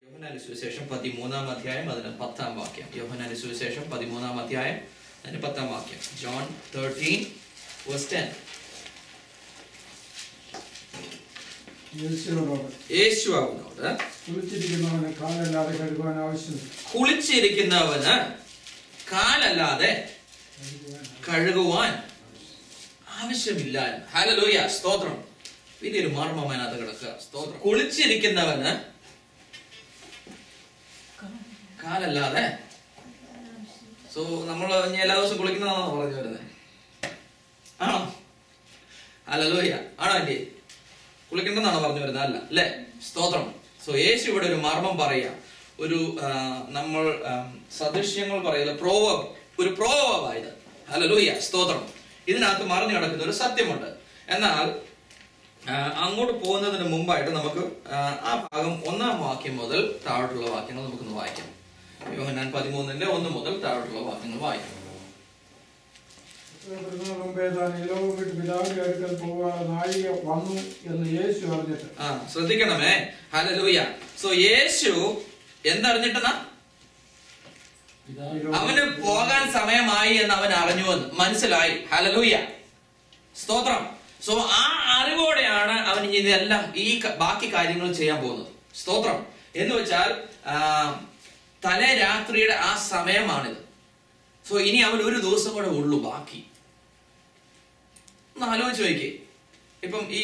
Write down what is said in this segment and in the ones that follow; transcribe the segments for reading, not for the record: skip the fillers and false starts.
യോഹന്നാന്റെ സുവിശേഷം 13-ാം അധ്യായം അതിന് 10-ാം വാക്യം. യോഹന്നാന്റെ സുവിശേഷം 13-ാം അധ്യായം അതിന് 10-ാം വാക്യം. John 13:10. യേശു അവനോട് കുളിച്ചിരിക്കുന്നവന് കാലല്ലാതെ കഴുകുവാൻ ആവശ്യമില്ല. കുളിച്ചിരിക്കുന്നവന് കാലല്ലാതെ കഴുകുവാൻ ആവശ്യമില്ല. ഹല്ലേലൂയ, സ്തോത്രം. വലിയൊരു മർമ്മമാനത് കിടക്കുക. സ്തോത്രം. കുളിച്ചിരിക്കുന്നവന് കാലല്ലാതെ. സോ നമ്മൾ എല്ലാ ദിവസവും കുളിക്കുന്നതാണോ പറഞ്ഞു വരുന്നത്? ആണോ? ഹല്ലേലൂയ, ആണോ ആന്റി? കുളിക്കണ്ടെന്നാണോ പറഞ്ഞു വരുന്നത്? അല്ല അല്ലേ? സ്തോത്രം. സോ യേശു ഇവിടെ ഒരു മർമ്മം പറയുക, ഒരു നമ്മൾ സദൃശ്യങ്ങൾ പറയുക, ഒരു പ്രോവമായത്. ഹല്ലേലൂയ, സ്തോത്രം. ഇതിനകത്ത് മറിഞ്ഞു കിടക്കുന്ന ഒരു സത്യമുണ്ട്. എന്നാൽ അങ്ങോട്ട് പോകുന്നതിന് മുമ്പായിട്ട് നമുക്ക് ആ ഭാഗം 1-ാം വാക്യം മുതൽ താഴോട്ടുള്ള വാക്യങ്ങൾ നമുക്കൊന്ന് വായിക്കാം. യോഹന്നാൻ 13-ന്റെ 1 മുതൽ താഴോട്ടുള്ള വാക്യങ്ങൾ വായിക്കാം. ശ്രദ്ധിക്കണമേ. ഹല്ലേലൂയ. സോ യേശു എന്തറിഞ്ഞിട്ടെന്നാ? അവന് പോകാൻ സമയമായി എന്ന് അവൻ അറിഞ്ഞുവെന്ന് മനസ്സിലായി. ഹല്ലേലൂയ, സ്തോത്രം. സോ ആ അറിവോടെയാണ് അവൻ ഇതെല്ലാം ഈ ബാക്കി കാര്യങ്ങൾ ചെയ്യാൻ പോകുന്നത്. സ്തോത്രം. എന്ന് വെച്ചാൽ തലേ രാത്രിയുടെ ആ സമയമാണിത്. സോ ഇനി അവൻ ഒരു ദിവസം കൂടെ ഉള്ളൂ ബാക്കി. ഒന്ന് ആലോചിച്ച് നോക്കിയേ. ഇപ്പം ഈ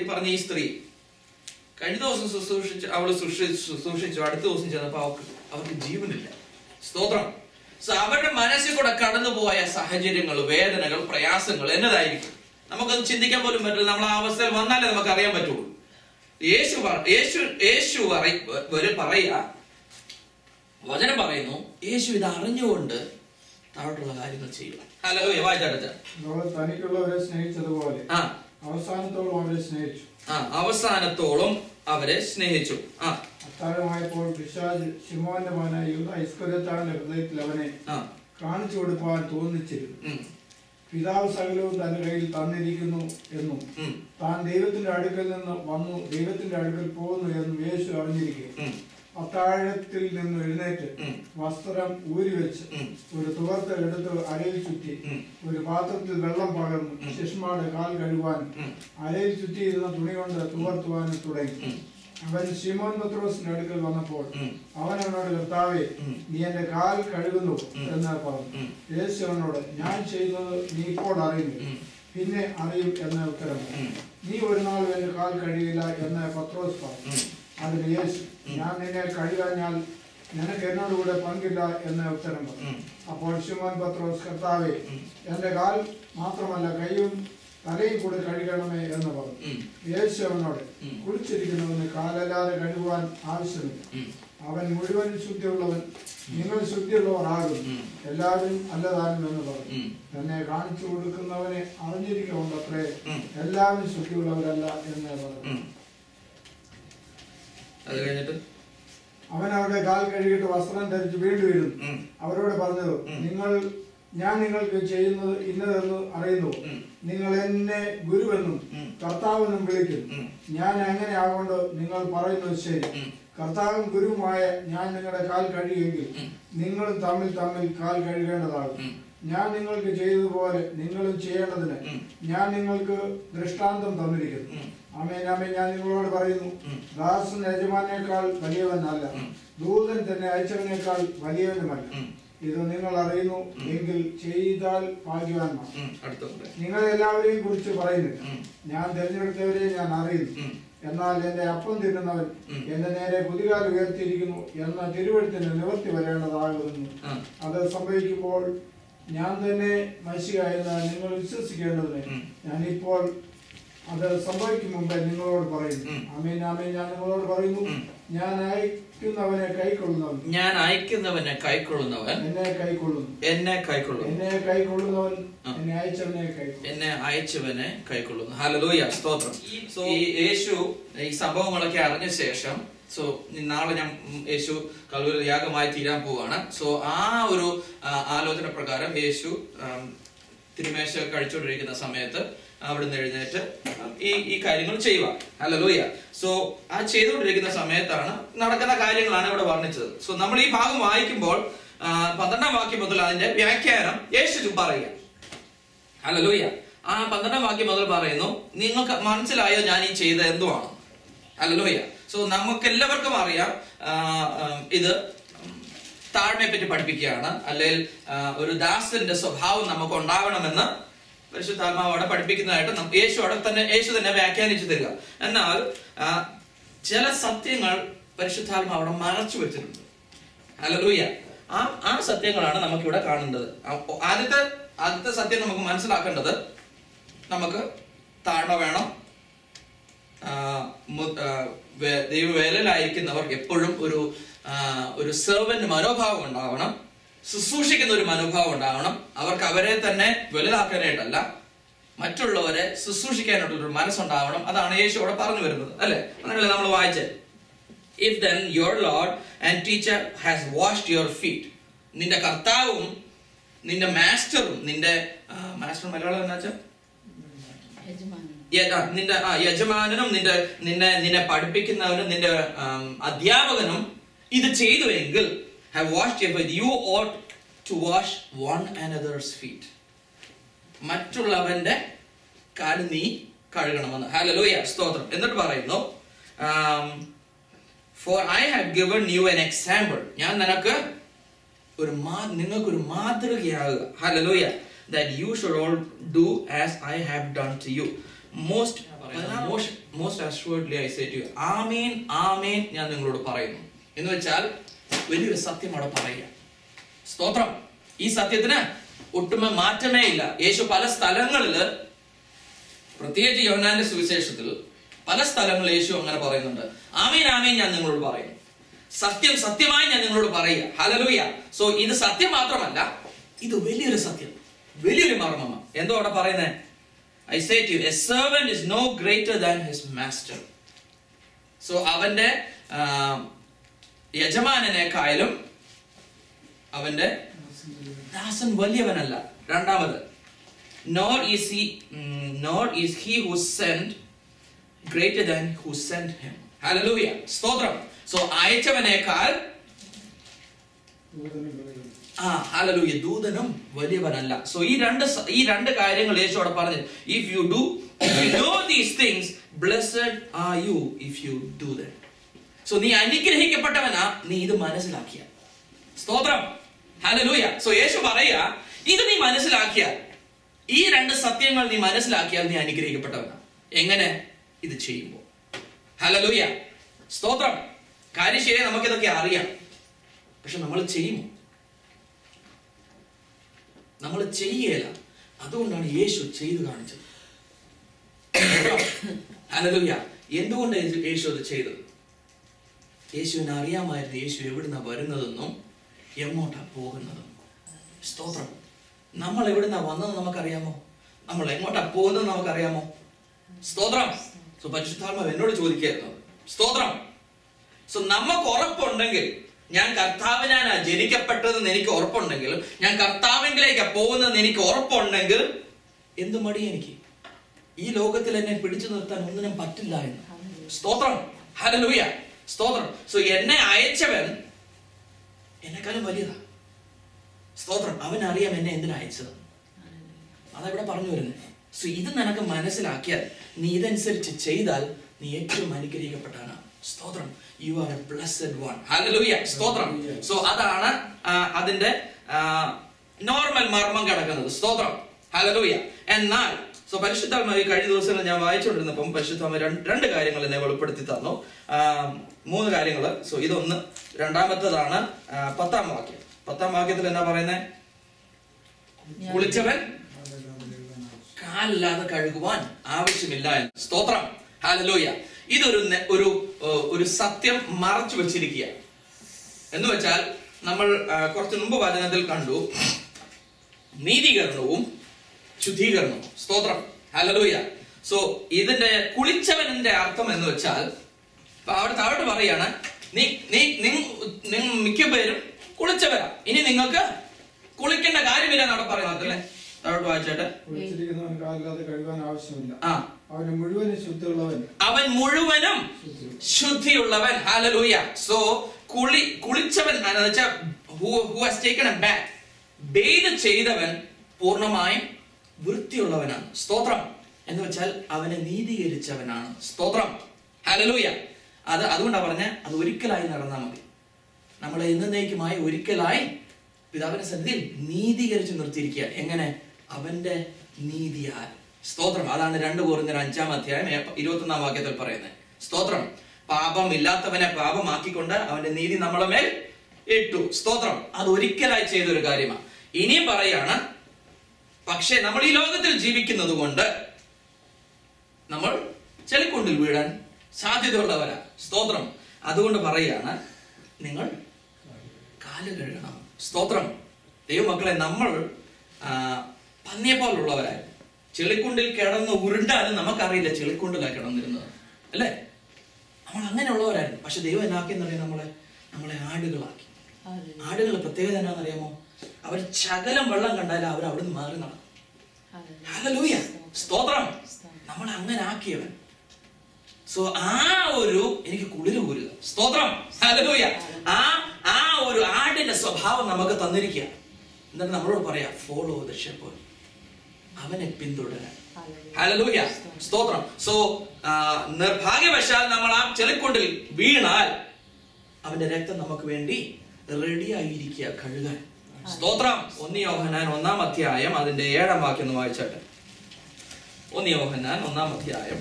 പറഞ്ഞ ഈ സ്ത്രീ കഴിഞ്ഞ ദിവസം ശുശ്രൂഷിച്ചു, അടുത്ത ദിവസം ചെന്നപ്പോ അവർക്ക് ജീവനില്ല. സ്തോത്രം. സോ അവരുടെ മനസ്സിൽ കൂടെ കടന്നുപോയ സാഹചര്യങ്ങൾ, വേദനകൾ, പ്രയാസങ്ങൾ എന്നതായിരിക്കും നമുക്കത് ചിന്തിക്കാൻ പോലും പറ്റില്ല. നമ്മൾ ആ അവസ്ഥയിൽ വന്നാലേ നമുക്ക് അറിയാൻ പറ്റുള്ളൂ. യേശു പറയാ, വചനം പറയുന്നു, യേശു ഇത് അറിഞ്ഞുകൊണ്ട് താഴോട്ടുള്ള കാര്യങ്ങൾ ചെയ്യും. ഹല്ലേലൂയ. വായിച്ചടുത്ത തനിക്കുള്ളവരെ സ്നേഹിച്ചതുപോലെ അവസാനത്തോളം അവരെ സ്നേഹിച്ചു. അവസാനത്തോളം അവരെ സ്നേഹിച്ചു. അത്താഴമായപ്പോൾ പിശാച് ശിമോന്റെ മകനായ യൂദാ ഇസ്കറിയോത്താവിന്റെ ഹൃദയത്തിൽ അവനെ കാണിച്ചു കൊടുക്കുവാൻ തോന്നിച്ചിരുന്നു. പിതാവ് സകലവും തന്റെ കയ്യിൽ തന്നിരിക്കുന്നു എന്നും താൻ ദൈവത്തിന്റെ അടുക്കൽ നിന്ന് വന്നു ദൈവത്തിന്റെ അടുക്കൽ പോകുന്നു എന്നും യേശു അറിഞ്ഞിരിക്കും. അത്താഴത്തിൽ നിന്ന് എഴുന്നേറ്റ് വസ്ത്രം ഊരിവെച്ച് ഒരു തുവർത്ത് എടുത്ത് അരയിൽ ചുറ്റി ഒരു പാത്രത്തിൽ വെള്ളം പകർന്നു ശിഷ്മാരുടെ കാൽ കഴുകുവാൻ അരയിൽ ചുറ്റിയിരുന്ന തുണി കൊണ്ട് തുവർത്തുവാനും തുടങ്ങി. അവൻ ശിമോൻ പത്രോസിന്റെ അടുക്കൽ വന്നപ്പോൾ അവൻ അവനോട്, കർത്താവേ, നീ എന്റെ കാൽ കഴുകുന്നു എന്ന് പറഞ്ഞു. യേശു അവനോട്, ഞാൻ ചെയ്യുന്നത് നീ ഇപ്പോൾ അറിയുന്നു, പിന്നെ അറിയും എന്ന ഉത്തരം. നീ ഒരു നാളും എന്റെ കാൽ കഴുകില്ല എന്ന് പത്രോസ് പറഞ്ഞു. അതിന് യേശു, ഞാൻ നിന്നെ കഴുകാഞ്ഞാൽ നിനക്ക് എന്നോടുകൂടെ പങ്കില്ല എന്ന ഉത്തരം പറഞ്ഞു. അപ്പോൾ ശിമോൻ പത്രോസ്, കർത്താവേ, എന്റെ കാൽ മാത്രമല്ല കൈയും തലയിൽ കൂടെ കഴുകണമേ എന്ന് പറഞ്ഞു. യേശു അവനോട്, കുളിച്ചിരിക്കുന്നവന് കാലല്ലാതെ കഴുകുവാൻ ആവശ്യമില്ല, അവൻ മുഴുവൻ ശുദ്ധിയുള്ളവൻ, നിങ്ങൾ ശുദ്ധിയുള്ളവർ ആകും, എല്ലാവരും അല്ലതാനും എന്ന് പറഞ്ഞു. തന്നെ കാണിച്ചു കൊടുക്കുന്നവനെ അറിഞ്ഞിരിക്കുന്നുണ്ടത്രേ എല്ലാവരും ശുദ്ധിയുള്ളവരല്ല എന്ന് പറഞ്ഞു. അവൻ അവരുടെ കാൽ കഴുകിയിട്ട് വസ്ത്രം ധരിച്ച് വീണ്ടും ഇരുന്നു. അവരോട് പറഞ്ഞത്, ഞാൻ നിങ്ങൾക്ക് ചെയ്യുന്നത് ഇന്നതെന്ന് അറിയുന്നു. നിങ്ങൾ എന്നെ ഗുരുവെന്നും കർത്താവെന്നും വിളിക്കുന്നു. ഞാൻ അങ്ങനെ ആകൊണ്ട് നിങ്ങൾ പറയുന്നത് ശരി. കർത്താവും ഗുരുവുമായ ഞാൻ നിങ്ങളുടെ കാൽ കഴുകിയെങ്കിൽ നിങ്ങൾ തമ്മിൽ കാൽ കഴുകേണ്ടതാകും. ഞാൻ നിങ്ങൾക്ക് ചെയ്തതുപോലെ നിങ്ങളും ചെയ്യേണ്ടതിന് ഞാൻ നിങ്ങൾക്ക് ദൃഷ്ടാന്തം തന്നിരിക്കുന്നു. ആമേൻ, ആമേൻ, ഞാൻ നിങ്ങളോട് പറയുന്നു, ദാസൻ യജമാനേക്കാൾ വലിയവനല്ല, ദൂതൻ തന്നെ അയച്ചവനേക്കാൾ വലിയവനുമല്ല. ഇത് നിങ്ങൾ അറിയുന്നു എങ്കിൽ ചെയ്താൽ ഭാഗ്യവാന്മാർ. നിങ്ങളെല്ലാവരെയും കുറിച്ച് പറയുന്നില്ല, ഞാൻ തിരഞ്ഞെടുത്തവരെ ഞാൻ അറിയുന്നു. എന്നാൽ എന്റെ അപ്പം തിന്നുന്നവൻ എന്റെ നേരെ കുതികാൽ ഉയർത്തിയിരിക്കുന്നു എന്ന തിരുവെഴുത്തിന് നിവർത്തി വരേണ്ടതാകുന്നു. അത് സംഭവിക്കുമ്പോൾ ഞാൻ തന്നെ മശിഹ എന്ന് നിങ്ങൾ വിശ്വസിക്കേണ്ടതിന് ഞാനിപ്പോൾ അത് സംഭവിക്കും മുമ്പേ നിങ്ങളോട് പറയുന്നു. ആമേൻ, ആമേൻ, ഞാൻ നിങ്ങളോട് പറയുന്നു, ഞാൻ അയക്കുന്നവനെ കൈക്കൊള്ളുന്നവൻ എന്നെ കൈക്കൊള്ളുന്നവൻ എന്നെ അയച്ചവനെ കൈക്കൊള്ളുന്നു. ഹല്ലേലൂയ, സ്തോത്രം. യേശു ഈ സംഭവങ്ങളൊക്കെ അറിഞ്ഞ ശേഷം, സോ നാളെ യേശു കൽവരി യാഗമായി തീരാൻ പോവാണ്. സോ ആ ഒരു ആലോചന പ്രകാരം യേശു തിരുമേശ കഴിച്ചുകൊണ്ടിരിക്കുന്ന സമയത്ത് അവിടുന്ന് എഴുന്നേറ്റ് ഈ കാര്യങ്ങൾ ചെയ്യുക. ഹല്ലേലൂയ. സോ ആ ചെയ്തുകൊണ്ടിരിക്കുന്ന സമയത്താണ് നടക്കുന്ന കാര്യങ്ങളാണ് ഇവിടെ വർണ്ണിച്ചത്. സോ നമ്മൾ ഈ ഭാഗം വായിക്കുമ്പോൾ 12-ാം വാക്യം മുതൽ അതിന്റെ വ്യാഖ്യാനം യേശു പറയുക. ഹല്ലേലൂയ. ആ 12-ാം വാക്യം മുതൽ പറയുന്നു, നിങ്ങൾക്ക് മനസ്സിലായോ ഞാൻ ഈ ചെയ്ത എന്തുവാണ്? ഹല്ലേലൂയ. സോ നമുക്ക് എല്ലാവർക്കും അറിയാം ഇത് താഴ്മയെ പറ്റി പഠിപ്പിക്കുകയാണ്, അല്ലെങ്കിൽ ഒരു ദാസന്റെ സ്വഭാവം നമുക്ക് ഉണ്ടാവണമെന്ന് പരിശുദ്ധാത്മാവ് അവിടെ പഠിപ്പിക്കുന്നതായിട്ട് യേശു തന്നെ വ്യാഖ്യാനിച്ചു തരിക. എന്നാൽ ചില സത്യങ്ങൾ പരിശുദ്ധാത്മാവ് അവിടെ മറച്ചു വെച്ചിട്ടുണ്ട്. ഹല്ലേലൂയ. ആ സത്യങ്ങളാണ് നമുക്കിവിടെ കാണേണ്ടത്. ആദ്യത്തെ സത്യം നമുക്ക് മനസ്സിലാക്കേണ്ടത്, നമുക്ക് താഴ്മ വേണം. ദൈവവേലയിലായിരിക്കുന്നവർക്ക് എപ്പോഴും ഒരു സെർവന്റ് മനോഭാവം ഉണ്ടാവണം, ശുശ്രൂഷിക്കുന്ന ഒരു മനോഭാവം ഉണ്ടാവണം. അവർക്ക് അവരെ തന്നെ വലുതാക്കാനായിട്ടല്ല, മറ്റുള്ളവരെ ശുശ്രൂഷിക്കാനായിട്ടുള്ളൊരു മനസ്സുണ്ടാവണം. അതാണ് യേശു അവിടെ പറഞ്ഞു വരുന്നത്, അല്ലെ? അങ്ങനെയല്ലേ നമ്മൾ വായിച്ചത്? If then your Lord and teacher has washed your feet, നിന്റെ കർത്താവും നിന്റെ മാസ്റ്ററും, നിന്റെ മാസ്റ്റർ മലയാളം എന്നാ വെച്ചാൽ നിന്റെ യജമാനനും നിന്നെ പഠിപ്പിക്കുന്നവനും നിന്റെ അധ്യാപകനും ഇത് ചെയ്തുവെങ്കിൽ, have washed your feet, you ought to wash one another's feet. മറ്റുള്ളവന്റെ കാല് നീ കഴുകണമെന്ന്. ഹല്ലേലൂയ, സ്തോത്രം. എന്നിട്ട് പറയുന്നു, for I have given you an example, ഞാൻ നിങ്ങൾക്കൊരു മാതൃകയാകുക. Hallelujah. that you should all do as I have done to you. most assuredly I say to you, ആമേൻ ആമേൻ ഞാൻ നിങ്ങളോട് പറയുന്നു എന്ന് വെച്ചാൽ വലിയൊരു സത്യം അവിടെ പറയുക. സ്തോത്രം. ഈ സത്യത്തിന് ഒട്ടും മാറ്റമേ ഇല്ല. യേശു പല സ്ഥലങ്ങളില്, പ്രത്യേകിച്ച് യോഹന്നാന്റെ സുവിശേഷത്തിൽ പല സ്ഥലങ്ങളിൽ യേശു അങ്ങനെ പറയുന്നുണ്ട്, ആമേൻ ആമേൻ ഞാൻ നിങ്ങളോട് പറയുന്നു, സത്യം സത്യമായി ഞാൻ നിങ്ങളോട് പറയുക. ഹല്ലേലൂയ. സോ ഇത് സത്യം മാത്രമല്ല, ഇത് വലിയൊരു സത്യം, വലിയൊരു മർമ്മമാണ്. എന്തോ അവിടെ പറയുന്നേ? I say to you, a servant is no greater than his master. So അവന്റെ യജമാനനേക്കാളും അവന്റെ ദാസൻ വലിയവനല്ല. രണ്ടാമത്, nor is he who sent greater than who sent him. Hallelujah. സ്തോത്രം. So അയച്ചവനേക്കാൾ ഹല്ലേലൂയ ദൂതനും വലിയവനല്ല. സോ ഈ രണ്ട് കാര്യങ്ങൾ യേശു അവിടെ പറഞ്ഞു. If you know these things, blessed are you if you do them. So നീ അനുഗ്രഹിക്കപ്പെട്ടവനാ നീ ഇത് മനസ്സിലാക്കിയ. സ്തോത്രം. ഹല്ലേലൂയ. സോ യേശു പറയാ, ഇത് നീ മനസ്സിലാക്കിയാൽ, ഈ രണ്ട് സത്യങ്ങൾ നീ മനസ്സിലാക്കിയാൽ നീ അനുഗ്രഹിക്കപ്പെട്ടവനാ. എങ്ങനെ? ഇത് ചെയ്യുമ്പോൾ. ഹല്ലേലൂയ. സ്തോത്രം. കാര്യം ശരിയാ, നമുക്കിതൊക്കെ അറിയാം. പക്ഷെ നമ്മൾ ചെയ്യുമോ? നമ്മൾ ചെയ്യല. അതുകൊണ്ടാണ് യേശു ചെയ്തു കാണിച്ചത്. ഹല്ലേലൂയ. എന്തുകൊണ്ട് യേശു അത് ചെയ്തത്? യേശുവിനെ അറിയാമായിരുന്നു യേശു എവിടുന്നാ വരുന്നതെന്നും എങ്ങോട്ടാ പോകുന്നതെന്നും. സ്തോത്രം. നമ്മൾ എവിടുന്നാ വന്നത് നമുക്കറിയാമോ? നമ്മൾ എങ്ങോട്ടാ പോകുന്നത് നമുക്കറിയാമോ? സ്തോത്രം. സോ പരിശുദ്ധാത്മാവ് എന്നോട് ചോദിക്കായിരുന്നു. സ്തോത്രം. സോ നമുക്ക് ഉറപ്പുണ്ടെങ്കിൽ, ഞാൻ കർത്താവിനാണ് ജനിക്കപ്പെട്ടതെന്ന് എനിക്ക് ഉറപ്പുണ്ടെങ്കിൽ, ഞാൻ കർത്താവിലേക്ക് പോകുന്നതെന്ന് എനിക്ക് ഉറപ്പുണ്ടെങ്കിൽ, എന്ത് മടി എനിക്ക്? ഈ ലോകത്തിൽ എന്നെ പിടിച്ചു നിർത്താൻ ഒന്നിനും പറ്റില്ല എന്ന്. സ്തോത്രം. ഹല്ലേലൂയ. സ്തോത്രം. സോ എന്നെ അയച്ചവൻ എന്നെക്കാളും വലിയതാ. സ്തോത്രം. അവനറിയാം എന്നെ എന്തിനാ അയച്ചത്. അതെവിടെ പറഞ്ഞു വരുന്നത്. സോ ഇത് നിനക്ക് മനസ്സിലാക്കിയാൽ, നീ ഇതനുസരിച്ച് ചെയ്താൽ നീ ഏറ്റവും അനുഗ്രഹിക്കപ്പെട്ടാണ്. സ്തോത്രം. You are a blessed one. Hallelujah. സ്തോത്രം. സോ അതാണ് അതിന്റെ നോർമൽ മർമ്മം കിടക്കുന്നത്. സ്തോത്രം. ഹല്ലേലൂയ. എന്നാൽ പരിശുദ്ധാത്മാവ് കഴിഞ്ഞ ദിവസങ്ങൾ ഞാൻ വായിച്ചുകൊണ്ടിരുന്നപ്പം പരിശുദ്ധാത്മാവ് രണ്ട് കാര്യങ്ങൾ എന്നെ വെളിപ്പെടുത്തി തന്നു. 3 കാര്യങ്ങൾ. സോ ഇതൊന്ന്. രണ്ടാമത്തേതാണ് 10-ാം വാക്യം. 10-ാം വാക്യത്തിൽ എന്നാ പറയുന്നത്? കുളിച്ചവൻ കാലില്ലാതെ കഴുകുവാൻ ആവശ്യമില്ല എന്ന്. സ്തോത്രം. ഹല്ലേലൂയ. ഇതൊരു സത്യം മറച്ചു വെച്ചിരിക്കുക എന്ന് വെച്ചാൽ, നമ്മൾ കുറച്ച് മുമ്പ് വചനത്തിൽ കണ്ടു നീതീകരണവും ശുദ്ധീകരണവും. സ്തോത്രം. ഹല്ലേലൂയ. സോ ഇതിന്റെ കുളിച്ചവന്റെ അർത്ഥം എന്ന് വെച്ചാൽ, അവിടെ താഴോട്ട് പറയാണ്, മിക്ക പേരും കുളിച്ചവരാ, ഇനി നിങ്ങൾക്ക് കുളിക്കേണ്ട കാര്യമില്ല എന്നവിടെ പറയുന്നത് അല്ലേ? താഴോട്ട് വായിച്ചേട്ടെ. കുളിച്ചിരിക്കുന്നവൻ കാലില്ലാതെ കഴുകാൻ ആവശ്യമില്ല. ആ, അവൻ മുഴുവനും ശുദ്ധിയുള്ളവൻ. അവൻ മുഴുവനും ശുദ്ധിയുള്ളവൻ. ഹല്ലേലൂയ. സോ കുളിച്ചവൻ എന്ന് വെച്ചാൽ who has taken a bath, bathe ചെയ്തവൻ പൂർണ്ണമായും വൃത്തിയുള്ളവനാണ്. സ്തോത്രം. എന്ന് വെച്ചാൽ അവനെ നീതീകരിച്ചവനാണ്. സ്തോത്രം. ഹല്ലേലൂയ. അതുകൊണ്ടാ പറഞ്ഞ അത് ഒരിക്കലായി നടന്നാൽ മതി. നമ്മളെ എന്നേക്കുമായി ഒരിക്കലായി പിതാവിന്റെ സന്നിധിയിൽ നീതീകരിച്ച് നിർത്തിയിരിക്കുക. എങ്ങനെ? അവന്റെ നീതിയാൽ. സ്തോത്രം. അതാണ് 2 കൊരിന്ത്യർ 5-ാം അധ്യായം 21-ാം വാക്യത്തിൽ പറയുന്നത്. സ്തോത്രം. പാപം ഇല്ലാത്തവനെ പാപമാക്കിക്കൊണ്ട് അവന്റെ നീതി നമ്മളെ മേൽ ഇട്ടു. സ്തോത്രം. അത് ഒരിക്കലായി ചെയ്തൊരു കാര്യമാണ്. ഇനിയും പറയാണ്, പക്ഷേ നമ്മൾ ഈ ലോകത്തിൽ ജീവിക്കുന്നത് കൊണ്ട് നമ്മൾ ചെളിക്കുണ്ടിൽ വീഴാൻ സാധ്യതയുള്ളവരാ. സ്തോത്രം. അതുകൊണ്ട് പറയാണ്, നിങ്ങൾ കാല് കഴുകണം. സ്തോത്രം. ദൈവമക്കളെ, നമ്മൾ പന്നിയെപ്പോലുള്ളവരായി ചെളിക്കുണ്ടിൽ കിടന്ന് ഉരുണ്ടാലും നമുക്കറിയില്ല ചെളിക്കുണ്ടിലാണ് കിടന്നിരുന്നത്, അല്ലേ? നമ്മൾ അങ്ങനെയുള്ളവരായിരുന്നു. പക്ഷെ ദൈവം എന്നാക്കിയെന്നറിയാം, നമ്മളെ ആടുകളാക്കി. ആടുകളുടെ പ്രത്യേകത എന്നാണെന്നറിയാമോ? അവർ ശകലം വെള്ളം കണ്ടാലും അവർ അവിടെ നിന്ന് മാറി നടക്കും. ഹല്ലേലൂയ. സ്തോത്രം. നമ്മളെ അങ്ങനെ ആക്കിയവൻ. സോ എനിക്ക് കുളിര് കൂരുക. സ്തോത്രം. ഹല്ലേലൂയ. ആ ഒരു ആടിന്റെ സ്വഭാവം നമുക്ക് തന്നിരിക്കുക. എന്നിട്ട് നമ്മളോട് പറയാ, ഫോളോ ദ ഷെപ്പേർഡ്, അവനെ പിന്തുടരാൻ. ഹല്ലേലൂയ. സ്തോത്രം. സോ നിർഭാഗ്യവശാൽ നമ്മൾ ആ ചെളിക്കുണ്ടിൽ വീണാൽ അവന്റെ രക്തം നമുക്ക് വേണ്ടി റെഡി ആയിരിക്കുക കഴുകാൻ. സ്തോത്രം. 1 യോഹന്നാൻ 1-ാം അധ്യായം അതിന്റെ 7-ാം വാക്യം ഒന്ന് വായിച്ചാട്ടെ. 1 യോഹന്നാൻ 1-ാം അധ്യായം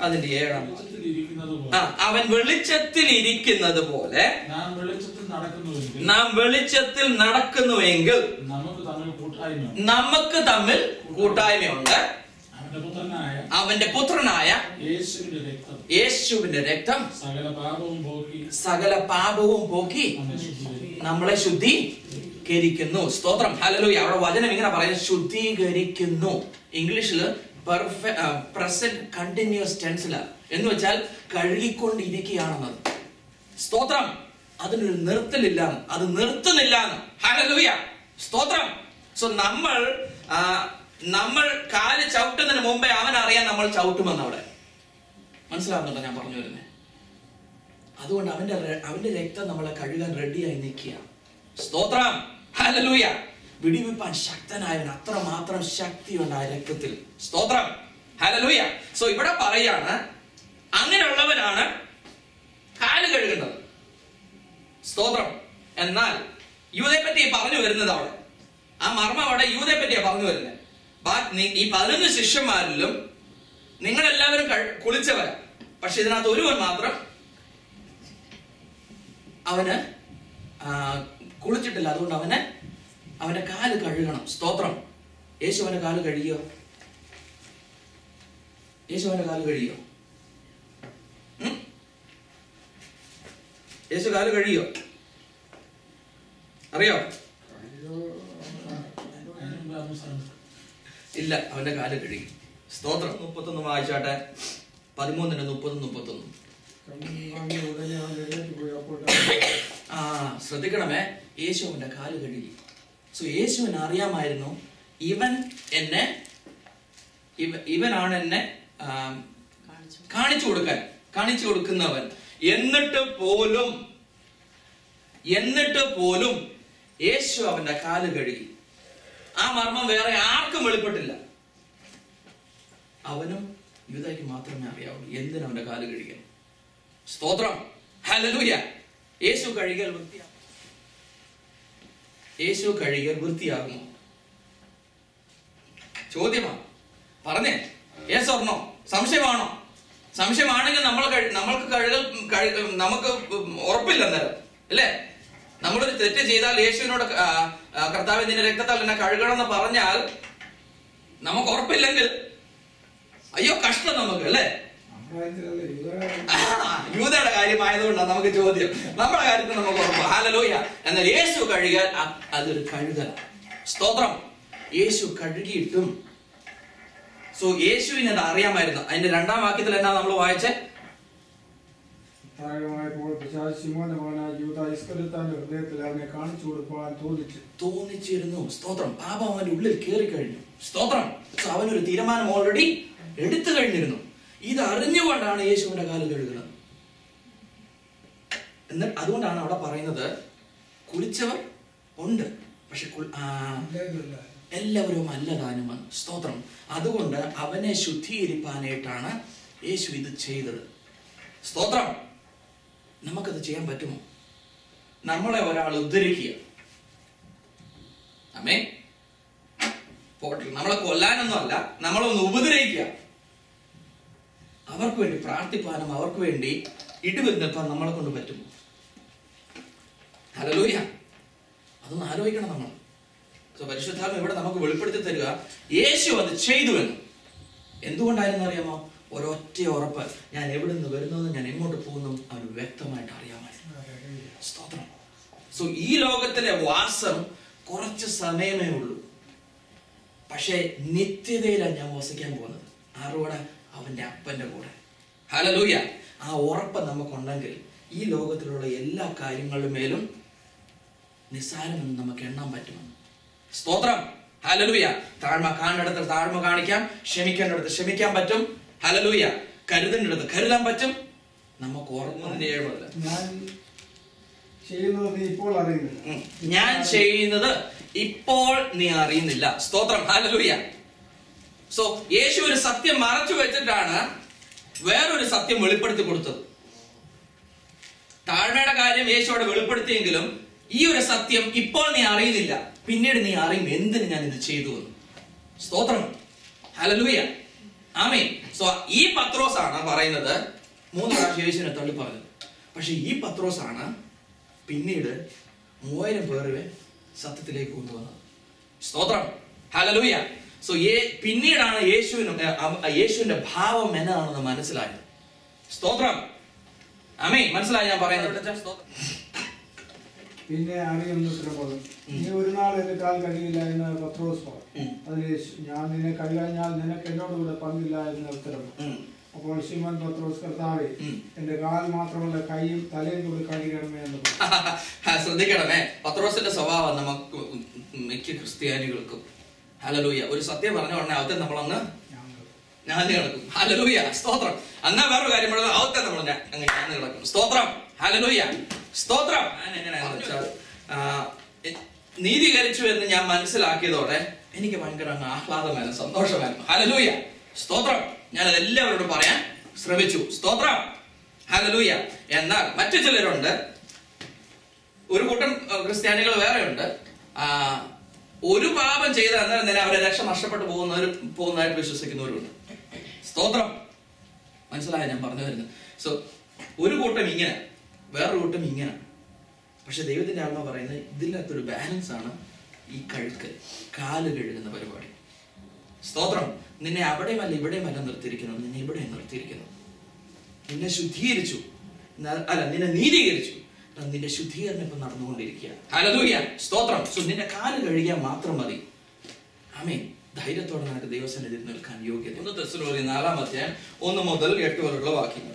അതിന്റെ 7-ാം വാക്യം. അവൻ വെളിച്ചത്തിൽ ഇരിക്കുന്നത് പോലെ നാം വെളിച്ചത്തിൽ നടക്കുന്നുവെങ്കിൽ നമുക്ക് തമ്മിൽ കൂട്ടായ്മയുണ്ട്. അവന്റെ പുത്രനായ യേശുവിന്റെ രക്തം സകല പാപവും പോക്കി നമ്മളെ ശുദ്ധീകരിക്കുന്നു. സ്തോത്രം. ഹല്ലേലൂയ. അവിടെ വചനം ഇങ്ങനെ പറയുന്നത്, ശുദ്ധീകരിക്കുന്നു. ഇംഗ്ലീഷിൽ പ്രസന്റ് കണ്ടിന്യൂസ് ടെൻസിലാണ്. എന്ന് വെച്ചാൽ കഴുകിക്കൊണ്ടിരിക്കുകയാണെന്നത്. സ്തോത്രം. അതിനൊരു നിർത്തലില്ല, അത് നിർത്തുന്നില്ല. ഹല്ലേലൂയ. സ്തോത്രം. സോ നമ്മൾ കാല് ചവിട്ടുന്നതിന് മുമ്പേ അവൻ അറിയാൻ നമ്മൾ ചവിട്ടുമെന്ന്. അവിടെ മനസ്സിലാവുന്നുണ്ടോ ഞാൻ പറഞ്ഞു വരുന്നത്? അതുകൊണ്ട് അവന്റെ രക്തം നമ്മളെ കഴുകാൻ റെഡിയായി നിൽക്കുക. സ്തോത്രം. ഹല്ലേലൂയ. വിടിവിപ്പാൻ ശക്തനായവൻ, അത്രമാത്രം ശക്തിയുണ്ട് ആ രക്തത്തിൽ. സ്തോത്രം. ഹല്ലേലൂയ. സോ ഇവിടെ പറയാണ്, അങ്ങനെയുള്ളവനാണ് കാല് കഴുകേണ്ടത്. സ്തോത്രം. എന്നാൽ യൂതയെ പറ്റി പറഞ്ഞു വരുന്നത് അവിടെ, ആ മർമ്മം അവിടെ യൂതയെ പറ്റിയാ പറഞ്ഞു വരുന്നത്. ഈ 11 ശിഷ്യന്മാരിലും നിങ്ങളെല്ലാവരും കുളിച്ചവരാ. പക്ഷെ ഇതിനകത്ത് ഒരുവൻ മാത്രം അവന് കുളിച്ചിട്ടില്ല. അതുകൊണ്ട് അവന്റെ കാല് കഴുകണം. സ്തോത്രം. യേശു അവന്റെ കാല് കഴുകിയോ? യേശു അവന്റെ കാല് കഴുകിയോ? യേശു കാല് കഴുകിയോ? അറിയോ? ഇല്ല, അവന്റെ കാല് കഴുകി. സ്തോത്രം. 31 വായിച്ചാട്ടെ. 13-30-31. ശ്രദ്ധിക്കണമേ, യേശുവിന്റെ കാല് കഴുകി. സോ യേശുവിന് അറിയാമായിരുന്നു, ഇവനാണ് എന്നെ കാണിച്ചു കൊടുക്കുന്നവൻ. എന്നിട്ട് പോലും യേശു അവന്റെ കാല് കഴുകി. ആ മർമ്മം വേറെ ആർക്കും വെളിപ്പെട്ടില്ല. അവനും യൂദയ്ക്ക് മാത്രമേ അറിയാവൂ എന്തിനവന്റെ കാല് കഴുകാൻ. സ്തോത്രം. ഹല്ലേലൂയ. യേശു കഴുകിയാൽ വൃത്തിയാകുമോ? ചോദ്യമാണ്. പറഞ്ഞേ, യെസ് ഓർ നോ? സംശയമാണോ? സംശയമാണെങ്കിൽ നമുക്ക് ഉറപ്പില്ല അന്നേരം, അല്ലേ? നമ്മളൊരു തെറ്റ് ചെയ്താൽ യേശുവിനോട് കർത്താവ് നിന്റെ രക്തത്താൽ എന്നെ കഴുകണം എന്ന് പറഞ്ഞാൽ നമുക്ക് ഉറപ്പില്ലെങ്കിൽ അയ്യോ കഷ്ടം നമുക്ക്, അല്ലേ? യൂദയുടെ കാര്യമായതുകൊണ്ടാണ് നമുക്ക് ചോദ്യം. നമ്മുടെ കാര്യത്തിൽ നമുക്ക് ഉറപ്പ്. ഹല്ലേലൂയ. എന്നാൽ യേശു കഴുകിയാൽ അതൊരു കഴുകൽ. സ്തോത്രം. യേശു കഴുകിയിട്ടും യേശുവിന് അത് അറിയാമായിരുന്നു. അതിന്റെ 2-ാം വാക്യത്തിൽ എന്നാ നമ്മൾ വായിച്ചേ? താഴമായപ്പോൾ പിശാച് ശിമോന്റെ മകനായ യൂദാ ഇസ്കറിയോത്താന്റെ ഹൃദയത്തിൽ അവനെ കാണിച്ചു കൊടുക്കാൻ തോന്നിച്ചിരുന്നു. സ്തോത്രം. പാപം അവന്റെ ഉള്ളിൽ കയറി കഴിഞ്ഞു. സ്തോത്രം. അവനൊരു തീരുമാനം ഓൾറെഡി എടുത്തു കഴിഞ്ഞിരുന്നു. ഇത് അറിഞ്ഞുകൊണ്ടാണ് യേശുവിന്റെ കാല് കഴുകുന്നത്. എന്നിട്ട് അതുകൊണ്ടാണ് അവിടെ പറയുന്നത് കുളിച്ചവർ ഉണ്ട്, പക്ഷെ എല്ലാവരും അല്ലതാനും. സ്തോത്രം. അതുകൊണ്ട് അവനെ ശുദ്ധീകരിപ്പാനായിട്ടാണ് യേശു ഇത് ചെയ്തത്. സ്തോത്രം. നമുക്കത് ചെയ്യാൻ പറ്റുമോ? നമ്മളെ ഒരാൾ ഉദ്ധരിക്കുക, ആമേൻ, പോട്ടെ, നമ്മളെ കൊല്ലാനൊന്നും അല്ല, നമ്മളൊന്ന് ഉപദ്രവിക്കുക, അവർക്ക് വേണ്ടി പ്രാർത്ഥിപ്പാനും അവർക്ക് വേണ്ടി ഇടിവെന്ന് നിൽക്കാൻ നമ്മളെ കൊണ്ട് പറ്റുമോ? ഹല്ലേലൂയ. അതൊന്ന് ആലോചിക്കണം നമ്മൾ. പരിശുദ്ധാത്മ ഇവിടെ നമുക്ക് വെളിപ്പെടുത്തി തരിക, യേശു അത് ചെയ്തു എന്ന്. എന്തുകൊണ്ടായിരുന്നു അറിയാമോ? ഒരൊറ്റ ഉറപ്പ്, ഞാൻ എവിടെ നിന്ന് വരുന്നതും ഞാൻ എങ്ങോട്ട് പോകുന്നതും അവന് വ്യക്തമായിട്ട് അറിയാമായിരുന്നു. സ്തോത്രം. സോ ഈ ലോകത്തിലെ വാസം കുറച്ച് സമയമേ ഉള്ളൂ, പക്ഷേ നിത്യതയിലാണ് ഞാൻ വസിക്കാൻ പോകുന്നത്. ആരോടെ? അവന്റെ അപ്പന്റെ കൂടെ. ഹല്ലേലൂയ. ആ ഉറപ്പ് നമുക്കുണ്ടെങ്കിൽ ഈ ലോകത്തിലുള്ള എല്ലാ കാര്യങ്ങളുടെ മേലും നിസ്സാരമെന്ന് നമുക്ക് എണ്ണാൻ പറ്റുമെന്ന്. സ്തോത്രം. ഹല്ലേലൂയ. താഴ്മ കാണേണ്ടടുത്ത് താഴ്മ കാണിക്കാം, ക്ഷമിക്കേണ്ടടുത്ത് ക്ഷമിക്കാൻ പറ്റും. ഹല്ലേലൂയ. കരുതേണ്ടടുത്ത് കരുതാൻ പറ്റും. നമുക്ക് ഓർമ്മ ഞാൻ ചെയ്യുന്നത് ഇപ്പോൾ നീ അറിയുന്നില്ല. സ്തോത്രം. ഹല്ലേലൂയ. സോ യേശു ഒരു സത്യം മറച്ചു വെച്ചിട്ടാണ് വേറൊരു സത്യം വെളിപ്പെടുത്തി കൊടുത്തത്. താഴ്മയുടെ കാര്യം യേശു അവിടെ വെളിപ്പെടുത്തിയെങ്കിലും ഈ ഒരു സത്യം ഇപ്പോൾ നീ അറിയുന്നില്ല, പിന്നീട് നീ അറിയും എന്തിന് ഞാൻ ഇത് ചെയ്തു എന്ന്. സ്തോത്രം. ഹല്ലേലൂയ. ആമേൻ. സോ ഈ പത്രോസ് ആണ് പറയുന്നത് 3 പ്രാവശ്യം യേശുവിനെ തള്ളി പറഞ്ഞത്. പക്ഷെ ഈ പത്രോസ് ആണ് പിന്നീട് 3000 പേരെ സത്യത്തിലേക്ക് കൊണ്ടുവന്നത്. സ്തോത്രം. ഹല്ലേലൂയ. സോ പിന്നീടാണ് യേശുവിന്റെ ഭാവം എന്നാണെന്ന് മനസ്സിലായത്. സ്തോത്രം. ആമേൻ. മനസ്സിലായി ഞാൻ പറയുന്നത്? പിന്നെ അറിയുന്ന നീ ഒരു നാൾ എന്റെ കാൽ കഴിയില്ല എന്ന് പത്രോസ് പറഞ്ഞു. അതിന് യേശു, ഞാൻ നിന്നെ കഴുകാഞ്ഞാൽ നിനക്ക് എന്നോടുകൂടെ പങ്കില്ല എന്ന് ഉത്തരം. അപ്പോൾ ശിമോൻ പത്രോസ്, കർത്താവേ, എന്റെ കാൽ മാത്രമല്ല കൈയും തലയും കൂടി കഴുകണമേ എന്ന് പറഞ്ഞു. ശ്രദ്ധിക്കണമേ, പത്രോസിന്റെ സ്വഭാവം നമുക്ക് മിക്ക ക്രിസ്ത്യാനികൾക്കും. ഹല്ലേലൂയ. ഒരു സത്യം പറഞ്ഞ ഉടനെ അവത്തെ നമ്മളങ്ങ് ഞാന് കിടക്കും. ഹല്ലേലൂയ. സ്തോത്രം. എന്നാ വേറൊരു കാര്യം പറഞ്ഞത് അവത്തെ നമ്മൾ അങ്ങ് ഞാന് കിടക്കും. സ്തോത്രം. ഹല്ലേലൂയ. സ്തോത്രം. ഞാൻ എങ്ങനെയാണെന്ന് വെച്ചാൽ നീതീകരിച്ചു എന്ന് ഞാൻ മനസ്സിലാക്കിയതോടെ എനിക്ക് ഭയങ്കര ആഹ്ലാദമായിരുന്നു, സന്തോഷമായിരുന്നു. ഹല്ലേലൂയ. സ്തോത്രം. ഞാനത് എല്ലാവരോടും പറയാൻ ശ്രമിച്ചു. സ്തോത്രം. ഹല്ലേലൂയ. എന്നാൽ മറ്റു ചിലരുണ്ട്, ഒരു കൂട്ടം ക്രിസ്ത്യാനികൾ വേറെ ഉണ്ട്. ഒരു പാപം ചെയ്ത അന്നേരം തന്നെ അവരെ രക്ഷ നഷ്ടപ്പെട്ടു പോകുന്നതായിട്ട് വിശ്വസിക്കുന്നവരുണ്ട്. സ്തോത്രം. മനസ്സിലായ ഞാൻ പറഞ്ഞു വരുന്നത്? സോ ഒരു കൂട്ടം ഇങ്ങനെ, വേറൊരു കൂട്ടം ഇങ്ങനെ. പക്ഷെ ദൈവത്തിന്റെ ആത്മാ പറയുന്നത് ഇതിനകത്തൊരു ബാലൻസ് ആണ് ഈ കാല് കഴുകുന്ന പരിപാടി. സ്തോത്രം. നിന്നെ അവിടെയുമല്ല ഇവിടെയുമല്ല നിർത്തിയിരിക്കുന്നത്, നിന്നെ ഇവിടെ നിർത്തിയിരിക്കുന്നു. നിന്നെ ശുദ്ധീകരിച്ചു, അല്ല നിന്നെ നീതീകരിച്ചു. നിന്റെ ശുദ്ധീകരണം ഇപ്പൊ നടന്നുകൊണ്ടിരിക്കുക. ഹല്ലേലൂയ. സ്തോത്രം. സോ നിന്റെ കാല് കഴുകിയാൽ മാത്രം മതി. ആമേൻ. ധൈര്യത്തോടെ നിനക്ക് ദൈവസന്നിധിയിൽ നിൽക്കാൻ യോഗ്യത. 1 തെസ്സലോനിക്കർ 4-ാം 1 മുതൽ 8 വരെയുള്ള വാക്യങ്ങൾ.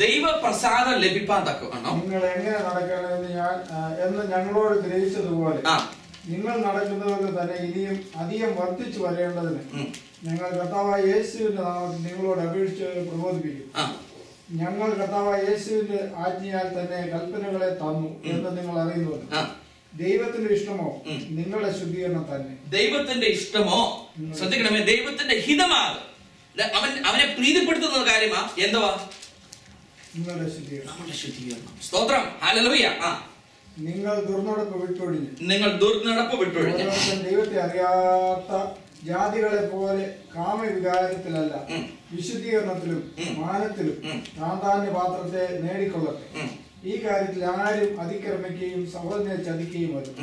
ദൈവപ്രസാദം ലഭിപ്പാൻ തക്കവണ്ണം നിങ്ങൾ എങ്ങനെ നടക്കണമെന്ന് ഞങ്ങളോട് ഗ്രഹിച്ചതുപോലെ നിങ്ങൾ നടക്കുന്നവർക്ക് തന്നെ ഇനിയും അധികം വർദ്ധിച്ചു വരേണ്ടതിന് ഞങ്ങൾ കർത്താവായ യേശുവിന്റെ നാമത്തിൽ നിങ്ങളോട് അപേക്ഷിച്ച് പ്രബോധിപ്പിക്കും. ഞങ്ങൾ കർത്താവായ യേശുവിന്റെ ആജ്ഞയാൽ തന്നെ കൽപ്പനകളെ തന്നു എന്ന് നിങ്ങൾ അറിയുന്നുവല്ലോ. ദൈവത്തിന്റെ ഇഷ്ടമോ നിങ്ങളുടെ ശുദ്ധീകരണം തന്നെ. ദൈവത്തിന്റെ ഇഷ്ടമോ, ശ്രദ്ധിക്കണമേ, ദൈവത്തിന്റെ ഹിതമാണ്. അവനെ പ്രീതിപ്പെടുത്തുന്ന കാര്യമാ എന്തുവാ? നിങ്ങളുടെ ശുദ്ധീകരണം. സ്തോത്രം. ഹല്ലേലൂയ. നിങ്ങൾ ദുർനടപ്പ് വിട്ടൊഴിഞ്ഞു ദൈവത്തെ അറിയാത്ത ജാതികളെ പോലെ കാമവികാരത്തിലല്ല, വിശുദ്ധീകരണത്തിലും മാനത്തിലും താന്താന്റെ പാത്രത്തെ നേടിക്കൊള്ളട്ടെ. ഈ കാര്യത്തിൽ ആരും അതിക്രമിക്കുകയും സഹോദരനെ ചതിക്കുകയും വരും.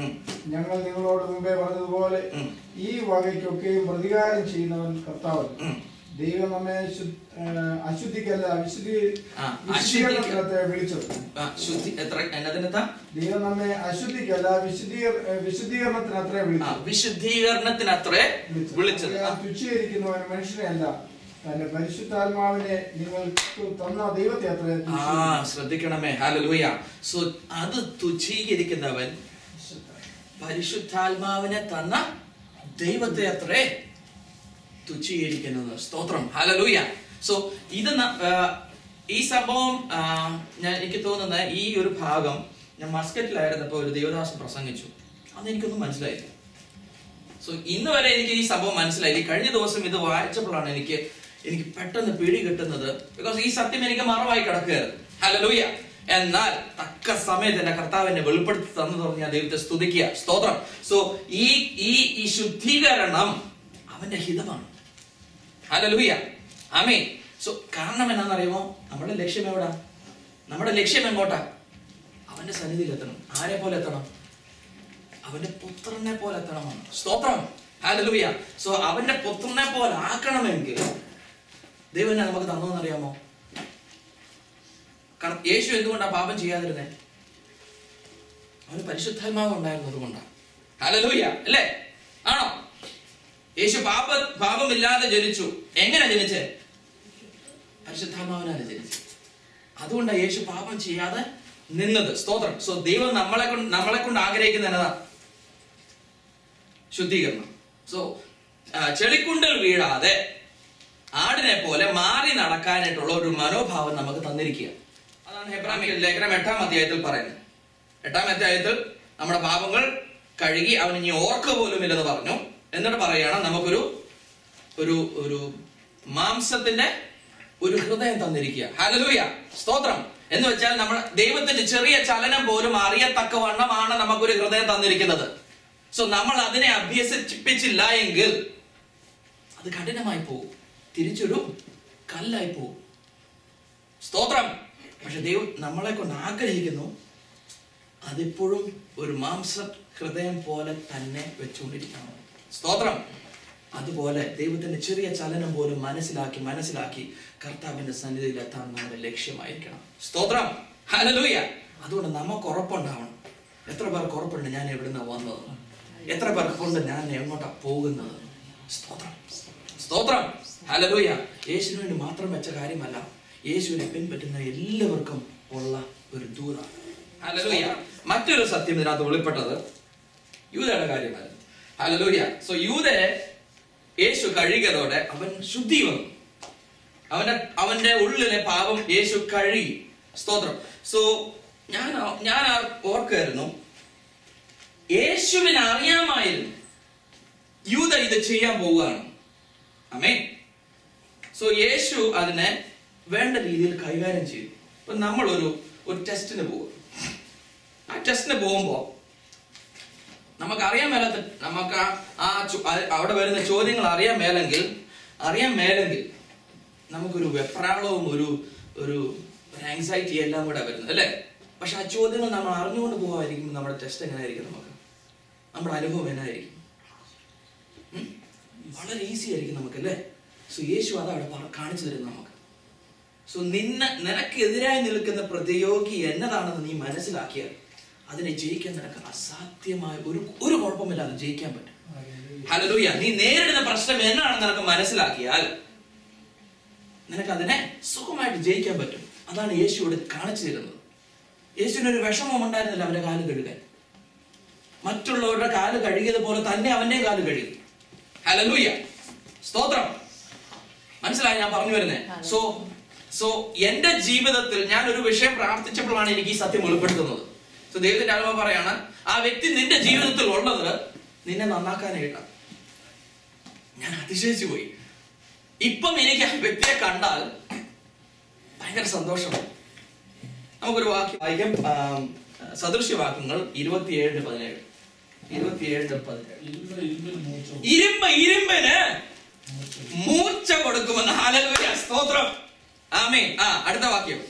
ഞങ്ങൾ നിങ്ങളോട് മുമ്പേ പറഞ്ഞതുപോലെ ഈ വകയ്ക്കൊക്കെയും പ്രതികാരം ചെയ്യുന്നവൻ കർത്താവ്. ദൈവം നമ്മെ അശുദ്ധിക്കല്ല വിശുദ്ധീകരണത്തിനത്തെ വിളിച്ചത്. ദൈവം നമ്മെ അശുദ്ധിക്കല്ല വിശുദ്ധീകരണത്തിനത്രേ വിളിച്ചത്. വിശുദ്ധീകരണത്തിനത്രേ വിളിച്ചത്. തുച്ഛീകരിക്കുന്നവൻ മനുഷ്യനെ അല്ല, തന്റെ പരിശുദ്ധാത്മാവിനെ നിങ്ങൾക്ക് തന്ന ദൈവത്തെ അത്രേ ശ്രദ്ധിക്കണമേ. ഹല്ലേലൂയ. സോ അത് തുച്ഛീകരിക്കുന്നവൻ പരിശുദ്ധാത്മാവിനെ തന്ന ദൈവത്തെ അത്രേ തുച്ഛീകരിക്കുന്നത്. സ്തോത്രം. ഹല്ലേലൂയ. സോ ഇത് ഈ സംഭവം എനിക്ക് തോന്നുന്ന ഈ ഒരു ഭാഗം ഞാൻ മസ്കറ്റിലായിരുന്നപ്പോൾ ഒരു ദേവദാസൻ പ്രസംഗിച്ചു. അതെനിക്കൊന്നും മനസ്സിലായില്ല. സോ ഇന്ന് വരെ എനിക്ക് ഈ സംഭവം മനസ്സിലായി. കഴിഞ്ഞ ദിവസം ഇത് വായിച്ചപ്പോഴാണ് എനിക്ക് പെട്ടെന്ന് പിടി കിട്ടുന്നത്. ബിക്കോസ് ഈ സത്യം എനിക്ക് മറവായി കിടക്കുകയായിരുന്നു. ഹല്ലേലൂയ. എന്നാൽ തക്ക സമയത്ത് എന്റെ കർത്താവിനെ വെളിപ്പെടുത്തി തന്നു ഞാൻ ദൈവത്തെ സ്തുതിക്കുക. സ്തോത്രം. സോ ഈ ശുദ്ധീകരണം അവന്റെ ഹിതമാണ്. ഹല്ലേലൂയ. ആമേൻ. സോ കാരണം എന്നാണെന്നറിയുമോ? നമ്മുടെ ലക്ഷ്യം എവിടാ? നമ്മുടെ ലക്ഷ്യം എങ്ങോട്ടാ? അവന്റെ സന്നിധിയിൽ എത്തണം. ആരെ പോലെ എത്തണം? അവന്റെ പുത്രനെ പോലെ എത്തണമെന്ന്. സ്തോത്രം. ഹല്ലേലൂയ. സോ അവന്റെ പുത്രനെ പോലെ ആക്കണമെങ്കിൽ ദൈവം നമുക്ക് തന്നോന്നറിയാമോ? കാരണം യേശു എന്തുകൊണ്ടാണ് പാപം ചെയ്യാതിരുന്നേ? അവന് പരിശുദ്ധാത്മാവ് ഉണ്ടായിരുന്നത് കൊണ്ടാണ്. ഹല്ലേലൂയ. അല്ലേ? ആണോ? യേശു പാപമില്ലാതെ ജനിച്ചു. എങ്ങനെ ജനിച്ചേ? പരിശുദ്ധാത്മാവിനാണ് ജനിച്ചത്. അതുകൊണ്ടാണ് യേശു പാപം ചെയ്യാതെ നിന്നത്. സ്തോത്രം. സോ ദൈവം നമ്മളെ കൊണ്ട് ആഗ്രഹിക്കുന്ന എന്നതാ? ശുദ്ധീകരണം. സോ ചെളിക്കുണ്ടിൽ വീഴാതെ ആടിനെ പോലെ മാറി നടക്കാനായിട്ടുള്ള ഒരു മനോഭാവം നമുക്ക് തന്നിരിക്കുക. അതാണ് ഹെബ്രായ ലേഖനം 8-ാം അധ്യായത്തിൽ പറയുന്നത്. 8-ാം അധ്യായത്തിൽ നമ്മുടെ പാപങ്ങൾ കഴുകി അവൻ ഇനി ഓർക്ക പോലും ഇല്ലെന്ന് പറഞ്ഞു. എന്നിട്ട് പറയുകയാണ് നമുക്കൊരു ഒരു മാംസത്തിന്റെ ഒരു ഹൃദയം തന്നിരിക്കുക. ഹല്ലേലൂയ. സ്തോത്രം. എന്ന് വെച്ചാൽ നമ്മൾ ദൈവത്തിന്റെ ചെറിയ ചലനം പോലും അറിയത്തക്കവണ്ണമാണ് നമുക്കൊരു ഹൃദയം തന്നിരിക്കുന്നത്. സോ നമ്മൾ അതിനെ അഭ്യസിപ്പിച്ചില്ല എങ്കിൽ അത് കഠിനമായി പോകും, തിരിച്ചൊരു കല്ലായി പോകും. സ്തോത്രം. പക്ഷെ ദൈവം നമ്മളെ കൊണ്ട് ആഗ്രഹിക്കുന്നു അതിപ്പോഴും ഒരു മാംസ ഹൃദയം പോലെ തന്നെ വെച്ചുകൊണ്ടിരിക്കണം. സ്തോത്രം. അതുപോലെ ദൈവത്തിന്റെ ചെറിയ ചലനം പോലും മനസ്സിലാക്കി കർത്താവിന്റെ സന്നിധിയിൽ എത്താൻ നമ്മുടെ ലക്ഷ്യമായിരിക്കണം. സ്തോത്രം. ഹല്ലേലൂയ. അതുകൊണ്ട് നമുക്ക് ഉറപ്പുണ്ടാവണം. എത്ര പേർക്ക് ഉറപ്പുണ്ട് ഞാൻ എവിടുന്ന വന്നത്? എത്ര പേർക്കുണ്ട് ഞാൻ എങ്ങോട്ടാ പോകുന്നത്? സ്തോത്രം. സ്തോത്രം. ഹല്ലേലൂയ. യേശുവിന് വേണ്ടി മാത്രം വെച്ച കാര്യമല്ല, യേശുവിനെ പിൻപറ്റുന്ന എല്ലാവർക്കും ഉള്ള ഒരു ദൂതാണ്. ഹല്ലേലൂയ. മറ്റൊരു സത്യം ഇതിനകത്ത് വെളിപ്പെട്ടത് യൂദയുടെ കാര്യമായിരുന്നു. ഹല്ലേലൂയ. സോ യൂദയെ യേശു കഴുകിയതോടെ അവൻ ശുദ്ധി വന്നു. അവന്റെ ഉള്ളിലെ പാപം യേശു കഴുകി. സ്തോത്രം. സോ ഞാൻ ഓർക്കായിരുന്നു, യേശുവിന് അറിയാമായിരുന്നു യൂദ ഇത് ചെയ്യാൻ പോവുകയാണ്. ആമേൻ. സോ യേശു അതിനെ വേണ്ട രീതിയിൽ കൈകാര്യം ചെയ്തു. ഇപ്പൊ നമ്മൾ ഒരു ടെസ്റ്റിന് പോവുക. ആ ടെസ്റ്റിന് പോകുമ്പോ നമുക്കറിയാൻ മേലാത്ത നമുക്ക് അവിടെ വരുന്ന ചോദ്യങ്ങൾ അറിയാൻ മേലെങ്കിൽ നമുക്കൊരു വെപ്രാളവും ഒരു ആങ്സൈറ്റി എല്ലാം കൂടെ വരുന്നത് അല്ലേ? പക്ഷെ ആ ചോദ്യങ്ങൾ നമ്മൾ അറിഞ്ഞുകൊണ്ട് പോകാതിരിക്കുമ്പോൾ നമ്മുടെ ടെസ്റ്റ് എങ്ങനെയായിരിക്കും? നമ്മുടെ അനുഭവം എന്നായിരിക്കും? വളരെ ഈസി ആയിരിക്കും നമുക്ക് അല്ലേ? സോ യേശു അതവിടെ കാണിച്ചു തരുന്നു നമുക്ക്. സോ നിനക്കെതിരായി നിൽക്കുന്ന പ്രതിയോഗി എന്നതാണെന്ന് നീ മനസ്സിലാക്കിയാൽ അതിനെ ജയിക്കാൻ നിനക്ക് അസാധ്യമായ ഒരു കുഴപ്പമില്ലാതെ ജയിക്കാൻ പറ്റും. ഹല്ലേലൂയ. നീ നേരിടുന്ന പ്രശ്നം എന്നാണെന്ന് നിനക്ക് മനസ്സിലാക്കിയാൽ നിനക്ക് അതിനെ സുഖമായിട്ട് ജയിക്കാൻ പറ്റും. അതാണ് യേശു ഇവിടെ കാണിച്ചു തരുന്നത്. യേശുവിന് ഒരു വിഷമം ഉണ്ടായിരുന്നില്ല അവന്റെ കാല് കഴുകാൻ. മറ്റുള്ളവരുടെ കാല് കഴുകിയതുപോലെ തന്നെ അവന്റെ കാല് കഴുകി. ഹല്ലേലൂയ. സ്തോത്രം. മനസ്സിലായി ഞാൻ പറഞ്ഞു വരുന്നത്? സോ എന്റെ ജീവിതത്തിൽ ഞാൻ ഒരു വിഷയം പ്രാർത്ഥിച്ചപ്പോഴാണ് എനിക്ക് ഈ സത്യം വെളിപ്പെടുത്തുന്നത്. സോ ദൈവത്തിന്റെ ആത്മാവ് പറയാണ്, ആ വ്യക്തി നിന്റെ ജീവിതത്തിൽ ഉള്ളത് നിന്നെ നന്നാക്കാനായിട്ടാണ്. ഞാൻ അതിശയിച്ചു പോയി. ഇപ്പം എനിക്ക് ആ വ്യക്തിയെ കണ്ടാൽ ഭയങ്കര സന്തോഷമാണ്. നമുക്കൊരു വാക്യം വായിക്കാം. സദൃശ്യവാക്യങ്ങൾ 27:17. ഇരുമ്പിന് മൂർച്ച കൊടുക്കുമെന്ന്. ഹല്ലേലൂയ. സ്തോത്രം. ആമേൻ. അടുത്ത വാക്യം.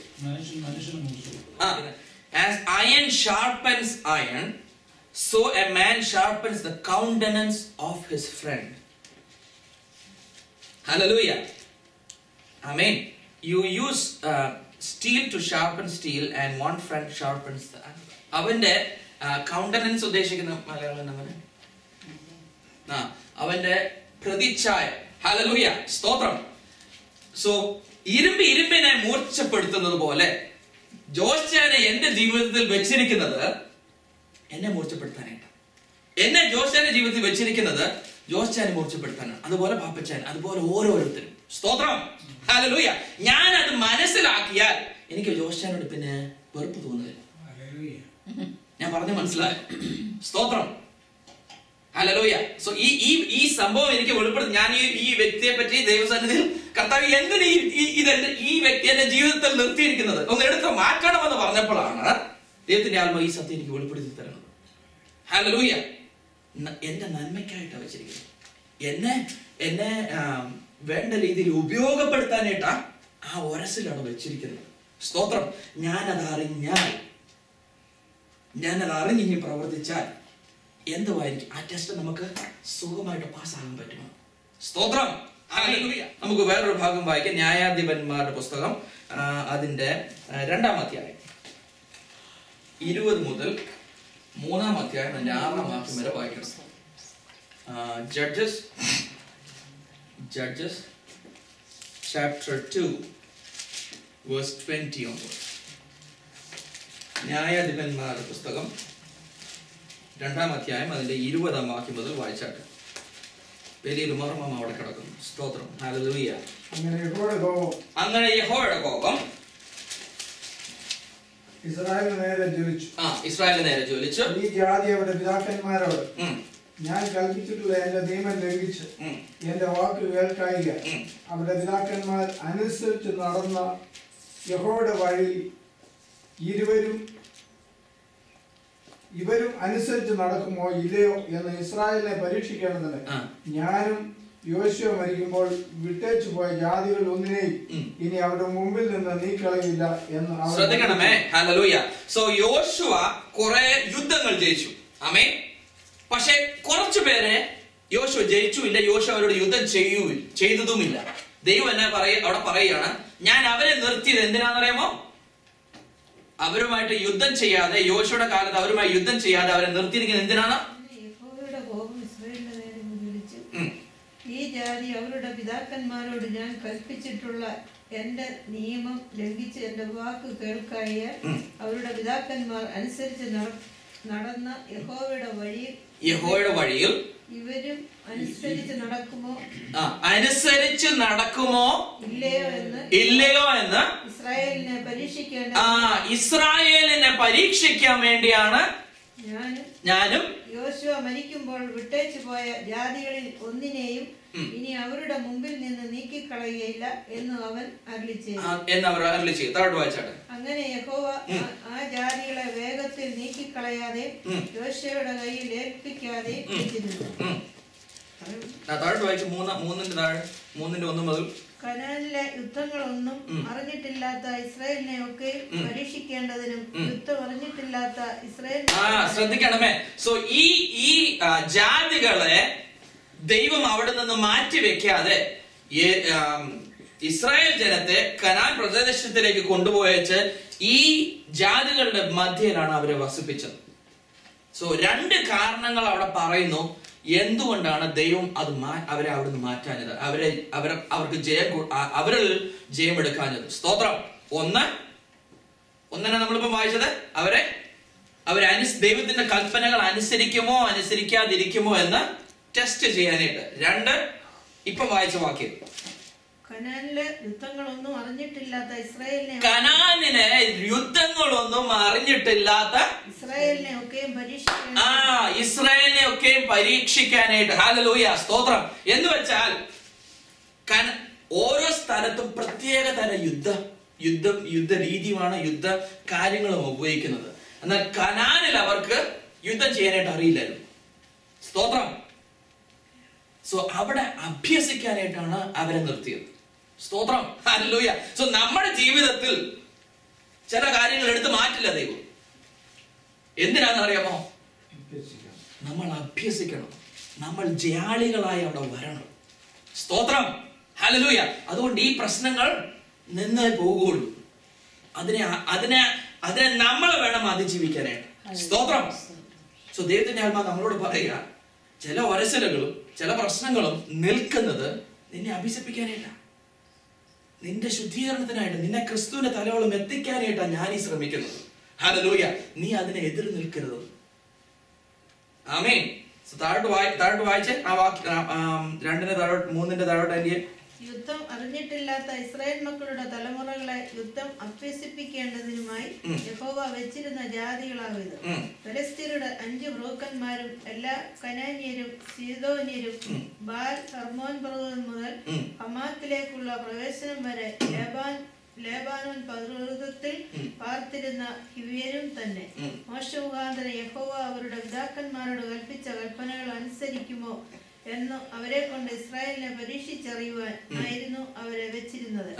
As iron sharpens iron, so a man sharpens the countenance of his friend. Hallelujah. Amen. You use steel to sharpen steel, and one friend sharpens the other. അവന്റെ കൗണ്ടനൻസ് ഉദ്ദേശിക്കുന്ന മലയാളം എന്താണ്? അവന്റെ പ്രതിച്ഛായ. ഹല്ലേലൂയ. സ്തോത്രം. സോ ഇരുമ്പിനെ മൂർച്ചപ്പെടുത്തുന്നത് പോലെ ജോസ്റ്റാനെ എന്റെ ജീവിതത്തിൽ വെച്ചിരിക്കുന്നത് എന്നെ മൂർച്ചപ്പെടുത്താനായിട്ടാണ്. എന്നെ ജോസ്റ്റാന്റെ ജീവിതത്തിൽ വെച്ചിരിക്കുന്നത് ജോസ്റ്റാനെ മൂർച്ചപ്പെടുത്താനാണ്. അതുപോലെ പാപ്പച്ചാൻ, അതുപോലെ ഓരോരുത്തരും. സ്തോത്രം, ഹല്ലേലൂയ. ഞാൻ അത് മനസ്സിലാക്കിയാൽ എനിക്ക് ജോസ്റ്റാനോട് പിന്നെ വെറുപ്പ് തോന്നുന്നില്ല. ഞാൻ പറഞ്ഞു മനസ്സിലായോ? സ്തോത്രം, ഹല്ലേലൂയ. സോ ഈ സംഭവം എനിക്ക് വെളിപ്പെടുത്തി. ഞാൻ ഈ വ്യക്തിയെ പറ്റി ദൈവസന്നിധിയിൽ കർത്താവ് എന്തിന് ഈ വ്യക്തി എന്റെ ജീവിതത്തിൽ നിർത്തിയിരിക്കുന്നത് ഒന്ന് എടുത്ത് മാറ്റണമെന്ന് പറഞ്ഞപ്പോഴാണ് ദൈവത്തിന്റെ ആത്മാവ് ഈ സത്യം എനിക്ക് വെളിപ്പെടുത്തി തരുന്നത്. ഹല്ലേലൂയ. എന്റെ നന്മയ്ക്കായിട്ടാണ് വെച്ചിരിക്കുന്നത്. എന്നെ വേണ്ട രീതിയിൽ ഉപയോഗപ്പെടുത്താനായിട്ടാ ആ ഒരസിലാണ് വെച്ചിരിക്കുന്നത്. സ്തോത്രം. ഞാനത് അറിഞ്ഞ് പ്രവർത്തിച്ചാൽ എന്തുവായിരിക്കും ആ ടെസ്റ്റ് നമുക്ക് സുഖമായിട്ട് പാസ്സാകാൻ പറ്റുമോ? സ്തോത്രം, ഹല്ലേലൂയ. നമുക്ക് വേറൊരു ഭാഗം വായിക്കാം. ന്യായാധിപന്മാരുടെ പുസ്തകം അതിന്റെ 2-ാം അധ്യായം 20 മുതൽ 3-ാം അധ്യായം അതിന്റെ 6-ാം വാക്യം വരെ വായിക്കണം. Judges chapter 2 verse 20 onward. ന്യായാധിപന്മാരുടെ പുസ്തകം 2-ാം അധ്യായം അതിന്റെ 20-ാം വാക്യം മുതൽ വായിച്ചാട്ടെ. വലിയൊരു മർമ്മം അവിടെ കിടക്കുന്നു. സ്തോത്രം, ഹല്ലേലൂയ. അങ്ങനെ യഹോവയുടെ കോപം ഇസ്രായേലിന് നേരെ ജ്വലിച്ചു. ഈ ജാതി അവരുടെ പിതാക്കന്മാരോട് ഞാൻ കൽപ്പിച്ചിട്ടുള്ള എന്റെ നിയമം ലംഘിച്ച് എന്റെ വാക്ക് കേൾക്കായിക അവരുടെ പിതാക്കന്മാർ അനുസരിച്ച് നടന്ന യഹോവയുടെ വഴി ഇവരും അനുസരിച്ച് നടക്കുമോ ഇല്ലയോ എന്ന് ഇസ്രായേലിനെ പരീക്ഷിക്കേണ്ടതിന് ഞാനും യോശുവ മരിക്കുമ്പോൾ വിട്ടേച്ചു പോയ ജാതികൾ ഒന്നിനെയും ഇനി അവരുടെ മുമ്പിൽ നിന്ന് നീക്കളയില്ല എന്ന് ശ്രദ്ധിക്കണമേ. ഹല്ലേലൂയ. സോ യോശുവ കുറെ യുദ്ധങ്ങൾ ജയിച്ചു. ആമേൻ. പക്ഷെ കുറച്ചു പേരെ യോശുവ ജയിച്ചുമില്ല. യോശുവ അവരോട് യുദ്ധം ചെയ്തതുമില്ല. ദൈവം എന്നെ അവിടെ പറയുകയാണ്, ഞാൻ അവരെ നിർത്തിയത് എന്തിനാണെന്നറിയാമോ? അവരുമായിട്ട് യുദ്ധം ചെയ്യാതെ, യോശുവയുടെ കാലത്ത് അവരുമായി യുദ്ധം ചെയ്യാതെ അവരെ നിർത്തിയിരിക്കുന്നത് എന്തിനാണ്? ഈ ജാതി അവരുടെ പിതാക്കന്മാരോട് ഞാൻ കൽപ്പിച്ചിട്ടുള്ള എന്റെ നിയമം ലംഘിച്ച് എന്റെ വാക്ക് കേൾക്കായ അവരുടെ പിതാക്കന്മാർ അനുസരിച്ച് നടന്ന യഹോവയുടെ വഴിയിൽ ഇവരും അനുസരിച്ച് നടക്കുമോ ഇല്ലയോ എന്ന് ഇസ്രായേലിനെ പരീക്ഷിക്കാൻ വേണ്ടിയാണ് ഞാനും യോശുവ മരിക്കുമ്പോൾ വിട്ടേച്ചു പോയ ജാതികളിൽ ഒന്നിനെയും ഇനി അവരുടെ മുമ്പിൽ നിന്ന് നീക്കിക്കളയുകയില്ല എന്ന് അവൻ അരുളിച്ചെയ്തു. അങ്ങനെ യഹോവ ആ ജാതികളെ വേഗത്തിൽ നീക്കിക്കളയാതെ യോശുവയുടെ കയ്യിൽ ഏൽപ്പിക്കാതെ വെച്ചിരുന്നു. കനാനിലെ യുദ്ധങ്ങളൊന്നും അറിഞ്ഞിട്ടില്ലാത്ത ഇസ്രായേലിനെ ഒക്കെ പരീക്ഷിക്കേണ്ടതിനും യുദ്ധം അറിഞ്ഞിട്ടില്ലാത്ത ഇസ്രായേൽ ശ്രദ്ധിക്കണമേ. സോ ഈ ജാതികളെ ദൈവം അവിടെ നിന്ന് മാറ്റിവെക്കാതെ ഇസ്രായേൽ ജനത്തെ കനാൻ പ്രദേശത്തിലേക്ക് കൊണ്ടുപോയച്ച് ഈ ജാതികളുടെ മധ്യയിലാണ് അവരെ വസിപ്പിച്ചത്. സോ 2 കാരണങ്ങൾ അവിടെ പറയുന്നു എന്തുകൊണ്ടാണ് ദൈവം അവരെ അവിടുന്ന് മാറ്റാഞ്ഞത്, അവർക്ക് അവരിൽ ജയമെടുക്കാഞ്ഞത്. സ്തോത്രം. ഒന്നിനെ നമ്മളിപ്പോ വായിച്ചത് അവരെ ദൈവത്തിന്റെ കൽപ്പനകൾ അനുസരിക്കുമോ അനുസരിക്കാതിരിക്കുമോ എന്ന് ടെസ്റ്റ് ചെയ്യാനായിട്ട്. 2 ഇപ്പൊ വായിച്ച വാക്യം, കനാനിലെ യുദ്ധങ്ങളൊന്നും അറിഞ്ഞിട്ടില്ലാത്ത ഇസ്രായേലിനെ ഒക്കെയും പരീക്ഷിക്കാനായിട്ട്. ഹല്ലേലൂയ, സ്തോത്രം. എന്ന് വെച്ചാൽ ഓരോ സ്ഥലത്തും പ്രത്യേക തരം യുദ്ധ രീതിയുമാണ്, യുദ്ധ കാര്യങ്ങളും ഉപയോഗിക്കുന്നത്. എന്നാൽ കനാനിൽ അവർക്ക് യുദ്ധം ചെയ്യാനായിട്ട് അറിയില്ലായിരുന്നു. സ്തോത്രം. സോ അവിടെ അഭ്യസിക്കാനായിട്ടാണ് അവരെ നിർത്തിയത്. സ്തോത്രം, ഹല്ലേലൂയ. സോ നമ്മുടെ ജീവിതത്തിൽ ചില കാര്യങ്ങൾ എടുത്ത് മാറ്റില്ല ദൈവം. എന്തിനാണെന്ന് അറിയാമോ? നമ്മൾ അഭ്യസിക്കണം, നമ്മൾ ജയാളികളായി അവിടെ വരണം. സ്തോത്രം, ഹല്ലേലൂയ. അതുകൊണ്ട് ഈ പ്രശ്നങ്ങൾ നിന്നേ പോകുള്ളൂ. അതിനെ നമ്മൾ വേണം അതിജീവിക്കാനായിട്ട്. സ്തോത്രം. സോ ദൈവത്തിന്റെ ആത്മാ നമ്മളോട് പറയുക, ചില ഒരസലുകളും ചില പ്രശ്നങ്ങളും നിൽക്കുന്നത് നിന്നെ അഭിസപ്പിക്കാനായിട്ടാണ്. നിന്റെ ശുദ്ധീകരണത്തിനായിട്ട് നിന്നെ ക്രിസ്തുവിന്റെ തലയോളം എത്തിക്കാനായിട്ടാണ് ഞാൻ ഈ ശ്രമിക്കുന്നത്. ഹല്ലേലൂയ. നീ അതിനെ എതിർ നിൽക്കരുത്. ആമേൻ. താഴോട്ട് വായിച്ചേ ആ വാക്ക് 2-ന്റെ താഴോട്ട് 3-ന്റെ താഴോട്ട് അതിന്റെ യുദ്ധം അറിഞ്ഞിട്ടില്ലാത്ത ഇസ്രായേൽ മക്കളുടെ തലമുറകളെ യുദ്ധം അഭ്യസിപ്പിക്കേണ്ടതിനുമായി യഹോവ വെച്ചിരുന്ന ജാതികളാവിത്. ഫെലിസ്ത്യരുടെ 5 പ്രഭുക്കന്മാരും എല്ലാ കനാന്യരും സീദോന്യരും ബാൽ ഹർമോൻ പർവ്വതം മുതൽ ഹമാത്തിലേക്കുള്ള പ്രവേശനം വരെ ലേബാനോൻ പർവ്വതത്തിൽ പാർത്തിരുന്ന ഹിവ്യരും തന്നെ. മോശെ മുഖാന്തരം യഹോവ അവരുടെ പിതാക്കന്മാരോട് കൽപ്പിച്ച കൽപ്പനകൾ അനുസരിക്കുമോ എന്ന് അവരെ കൊണ്ട് ഇസ്രായേലിനെ പരീക്ഷിച്ചറിയുവാൻ ആയിരുന്നു അവരെ വെച്ചിരുന്നത്.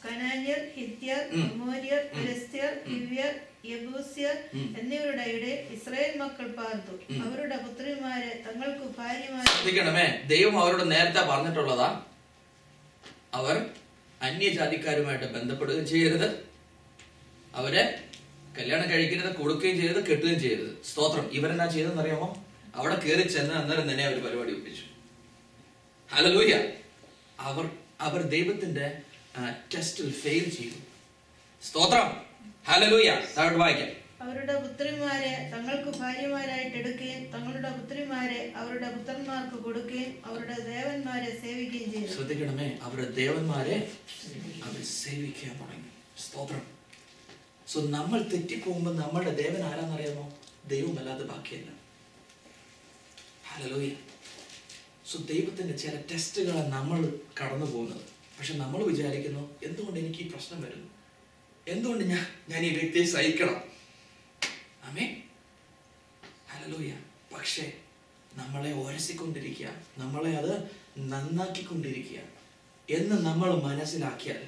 കനാന്യർ, ഹിത്യർ, അമോര്യർ, ഫെലിസ്ത്യർ, ഹിവ്യർ, യെബൂസ്യർ എന്നിവരുടെ ഇടയിൽ ഇസ്രായേൽ മക്കൾ പാർത്തു. അവരുടെ പുത്രിമാരെ തങ്ങൾക്ക് ഭാര്യമാരെ. ദൈവം അവരോട് നേരത്തെ പറഞ്ഞിട്ടുള്ളതാ, അവർ അന്യജാതിക്കാരുമായിട്ട് ബന്ധപ്പെടുകയും ചെയ്യരുത്, അവരെ കല്യാണം കഴിക്കരുത്, കൊടുക്കുകയും ചെയ്യരുത്, കെട്ടുകയും ചെയ്യരുത്. സ്തോത്രം. ഇവരെന്നാ ചെയ്തെന്ന് അറിയാമോ? അവിടെ കയറി ചെന്ന് അന്നേരം തന്നെ അവർ പരിപാടി ഒപ്പിച്ചു. ഹല്ലേലൂയ. അവർ ദൈവത്തിന്റെ ടെസ്റ്റിൽ ഫെയിൽ ചെയ്തു. സ്തോത്രം. ഹല്ലേലൂയ. താഴോട്ട് വായിക്കാം. അവരുടെ പുത്രിമാരെ തങ്ങൾക്ക് ഭാര്യമാരായിട്ട് എടുക്കുകയും തങ്ങളുടെ പുത്രിമാരെ അവരുടെ പുത്രന്മാർക്ക് കൊടുക്കുകയും അവരുടെ ദേവന്മാരെ സേവിക്കുകയും ചെയ്തു. ശ്രദ്ധിക്കണമേ, അവരുടെ ദേവന്മാരെ അവർ സേവിക്കാൻ തുടങ്ങി. സ്തോത്രം. സോ നമ്മൾ തെറ്റിപ്പോകുമ്പോൾ നമ്മളുടെ ദേവൻ ആരാന്നറിയാമോ? ദൈവമല്ലാതെ ബാക്കിയല്ല. ഹല്ലേലൂയ. സോ ദൈവത്തിന്റെ ചില ടെസ്റ്റുകളാണ് നമ്മൾ കടന്നു പോകുന്നത്. പക്ഷെ നമ്മൾ വിചാരിക്കുന്നു, എന്തുകൊണ്ട് എനിക്ക് ഈ പ്രശ്നം വരുന്നു, എന്തുകൊണ്ട് ഞാൻ ഈ വ്യക്തിയെ സഹിക്കണം. ആമേൻ. ഹല്ലേലൂയ. പക്ഷേ നമ്മളെ ഉരസിക്കൊണ്ടിരിക്കുക, നമ്മളെ അത് നന്നാക്കിക്കൊണ്ടിരിക്കുക എന്ന് നമ്മൾ മനസ്സിലാക്കിയാൽ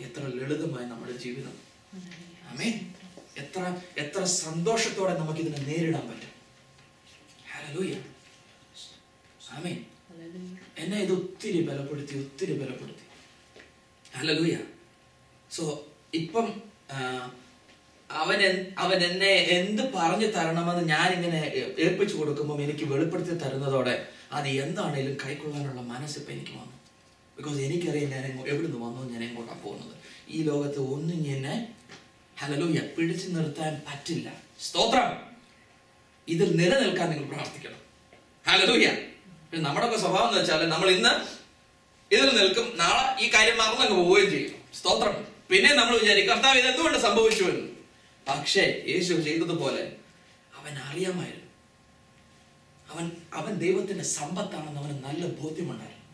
എത്ര ലളിതമായി നമ്മുടെ ജീവിതം. ആമേൻ. എത്ര സന്തോഷത്തോടെ നമുക്കിതിനെ നേരിടാൻ പറ്റും. ഹല്ലേലൂയ. ആമേൻ. എന്നെ ഇത് ഒത്തിരി ബലപ്പെടുത്തി. ഹല്ലേലൂയ. സോ ഇപ്പം അവൻ എന്നെ എന്ത് പറഞ്ഞു തരണമെന്ന് ഞാൻ ഇങ്ങനെ ഏൽപ്പിച്ചു കൊടുക്കുമ്പോൾ എനിക്ക് വെളിപ്പെടുത്തി തരുന്നതോടെ അത് എന്താണേലും കൈക്കൊള്ളാനുള്ള മനസ്സിപ്പം എനിക്ക് വന്നു. ബിക്കോസ് എനിക്കറിയാം ഞാൻ എവിടുന്ന് വന്നു, ഞാൻ എങ്ങോട്ടാണ് പോകുന്നത്. ഈ ലോകത്ത് ഒന്നും എന്നെ ഹല്ലേലൂയ പിടിച്ചു നിർത്താൻ പറ്റില്ല. സ്തോത്രം. ഇതിൽ നിലനിൽക്കാൻ നിങ്ങൾ പ്രാർത്ഥിക്കണം. ഹല്ലേലൂയ. നമ്മുടെയൊക്കെ സ്വഭാവം എന്ന് വെച്ചാൽ നമ്മൾ ഇന്ന് ഇതിൽ നിൽക്കും, നാളെ ഈ കാര്യം മറന്നങ്ങ് പോവുകയും ചെയ്യും. സ്തോത്രം. പിന്നെ നമ്മൾ വിചാരിക്കും, കർത്താവ് ഇത് എന്തുകൊണ്ട് സംഭവിച്ചു എന്ന്. പക്ഷേ യേശു ചെയ്തതുപോലെ അവൻ അറിയാമായിരുന്നു. അവൻ ദൈവത്തിന്റെ സമ്പത്താണെന്ന് അവന് നല്ല ബോധ്യമുണ്ടായിരുന്നു.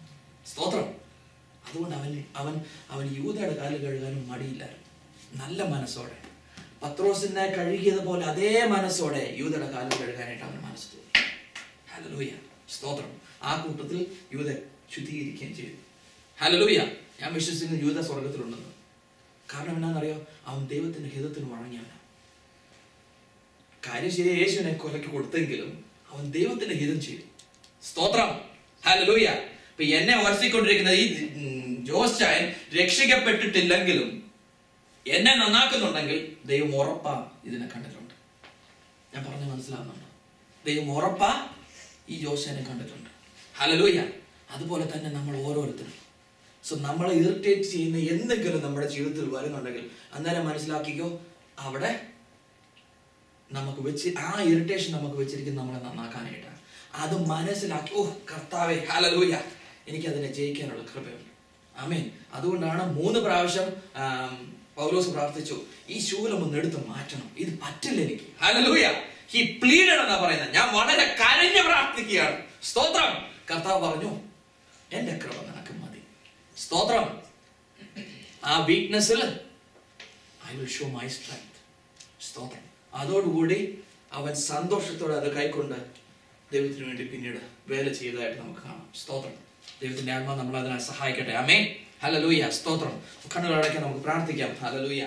സ്തോത്രം. അതുകൊണ്ട് അവൻ യൂദയുടെ കാല് കഴുകാനും മടിയില്ലായിരുന്നു. നല്ല മനസ്സോടെ പത്രോസിനെ കഴുകിയതുപോലെ അതേ മനസ്സോടെ യൂദയുടെ കാല് കഴുകാനായിട്ട് അവൻ മനസ്സ് തോന്നി. ഹല്ലേലൂയ. സ്തോത്രം. ആ കൂട്ടത്തിൽ യൂദ ശുദ്ധീകരിക്കുകയും ചെയ്തു. ഹല്ലേലൂയ. ഞാൻ വിശ്വസിക്കുന്ന യൂദ സ്വർഗത്തിലുണ്ടെന്ന്. കാരണം എന്നാണെന്നറിയോ? അവൻ ദൈവത്തിന്റെ ഹിതത്തിന് വഴങ്ങിയവനാണ്. കാര്യം ശരി, യേശുവിനെ കൊലയ്ക്ക് കൊടുത്തെങ്കിലും അവൻ ദൈവത്തിന്റെ ഹിതം ചെയ്തു. സ്തോത്രം. ഹല്ലേലൂയ. ഇപ്പൊ എന്നെ ഉരസിക്കൊണ്ടിരിക്കുന്ന ഈ ജോസ് ചായൻ രക്ഷിക്കപ്പെട്ടിട്ടില്ലെങ്കിലും എന്നെ നന്നാക്കുന്നുണ്ടെങ്കിൽ ദൈവം ഉറപ്പാ ഇതിനെ കണ്ടിട്ടുണ്ട്. ഞാൻ പറഞ്ഞ മനസ്സിലാവുന്നുണ്ടോ? ദൈവം ഉറപ്പാ ഈ ജോസിനെ കണ്ടിട്ടുണ്ട്. ഹല്ലേലൂയ. അതുപോലെ തന്നെ നമ്മൾ ഓരോരുത്തരും. സോ നമ്മളെ ഇറിറ്റേറ്റ് ചെയ്യുന്ന എന്തെങ്കിലും നമ്മുടെ ജീവിതത്തിൽ വരുന്നുണ്ടെങ്കിൽ അന്നേരം മനസ്സിലാക്കിക്കോ, അവിടെ നമുക്ക് വെച്ച് ആ ഇറിറ്റേഷൻ നമുക്ക് വെച്ചിരിക്കുന്നത് നമ്മളെ നന്നാക്കാനായിട്ടാണ്. അത് മനസ്സിലാക്കി, ഓ കർത്താവേ ഹല്ലേലൂയ, എനിക്കതിനെ ജയിക്കാനുള്ള കൃപയുണ്ട്. ആമേൻ. അതുകൊണ്ടാണ് 3 പ്രാവശ്യം പൗലോസ് പ്രാർത്ഥിച്ചു, ഈ ശൂലം ഒന്ന് എടുത്ത് മാറ്റണം, ഇത് പറ്റില്ല എനിക്ക്. ഹല്ലേലൂയ. ഹി പ്ലീഡഡ് എന്നാ പറയുന്നത്. ഞാൻ വളരെ കരഞ്ഞ് പ്രാർത്ഥിക്കുകയാണ്. സ്തോത്രം. കർത്താവ് പറഞ്ഞു, എന്റെ കൃപ നിനക്ക് മതി. സ്തോത്രം. ആ വീക്ക്നെസ്സിൽ I will show my strength. സ്തോത്രം. അതോടുകൂടി അവൻ സന്തോഷത്തോടെ അത് കൈക്കൊണ്ട് ദൈവത്തിന് വേണ്ടി പിന്നീട് വേല ചെയ്തതായിട്ട് നമുക്ക് കാണാം. സ്തോത്രം. ദൈവത്തിന്റെ ആത്മാവ് നമ്മളെ അതിനെ സഹായിക്കട്ടെ. ആമേൻ. ഹല്ലേലൂയ. സ്തോത്രം. കണ്ണുകൾ അടയ്ക്കാൻ നമുക്ക് പ്രാർത്ഥിക്കാം. ഹല്ലേലൂയ.